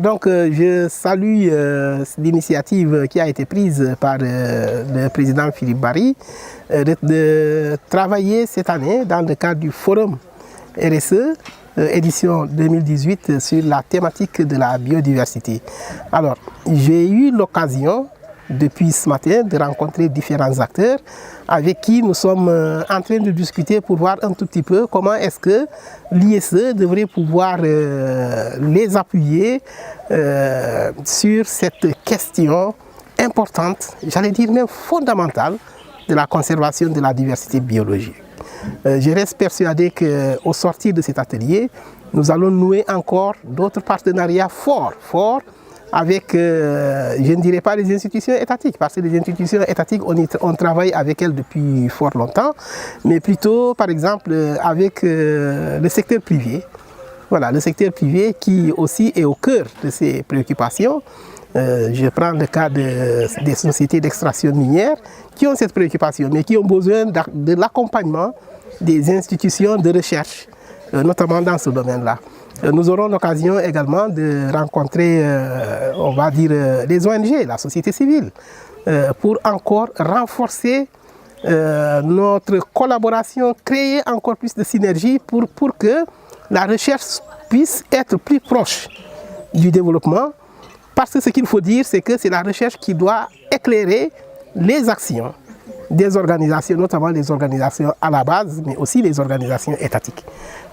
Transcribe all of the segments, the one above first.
Donc je salue l'initiative qui a été prise par le président Philippe Barry de travailler cette année dans le cadre du forum RSE édition 2018 sur la thématique de la biodiversité. Alors j'ai eu l'occasion depuis ce matin de rencontrer différents acteurs avec qui nous sommes en train de discuter pour voir un tout petit peu comment est-ce que l'ISE devrait pouvoir les appuyer sur cette question importante, j'allais dire même fondamentale, de la conservation de la diversité biologique. Je reste persuadé qu'au sortir de cet atelier, nous allons nouer encore d'autres partenariats forts avec, je ne dirais pas les institutions étatiques, parce que les institutions étatiques, on travaille avec elles depuis fort longtemps, mais plutôt, par exemple, avec le secteur privé. Voilà, le secteur privé qui aussi est au cœur de ces préoccupations. Je prends le cas des sociétés d'extraction minière qui ont cette préoccupation, mais qui ont besoin de l'accompagnement des institutions de recherche, notamment dans ce domaine-là. Nous aurons l'occasion également de rencontrer, on va dire, les ONG, la société civile, pour encore renforcer notre collaboration, créer encore plus de synergie pour que la recherche puisse être plus proche du développement. Parce que ce qu'il faut dire, c'est que c'est la recherche qui doit éclairer les actions des organisations, notamment les organisations à la base, mais aussi les organisations étatiques.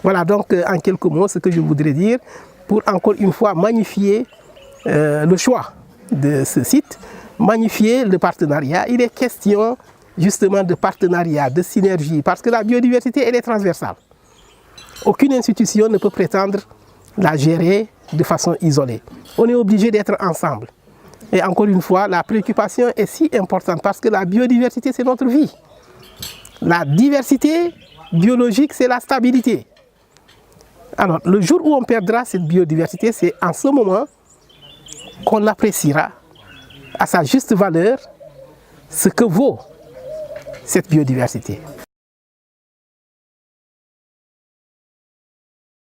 Voilà donc en quelques mots ce que je voudrais dire pour encore une fois magnifier le choix de ce site, magnifier le partenariat. Il est question justement de partenariat, de synergie, parce que la biodiversité elle est transversale. Aucune institution ne peut prétendre la gérer de façon isolée. On est obligé d'être ensemble. Et encore une fois, la préoccupation est si importante parce que la biodiversité, c'est notre vie. La diversité biologique, c'est la stabilité. Alors, le jour où on perdra cette biodiversité, c'est en ce moment qu'on appréciera à sa juste valeur ce que vaut cette biodiversité.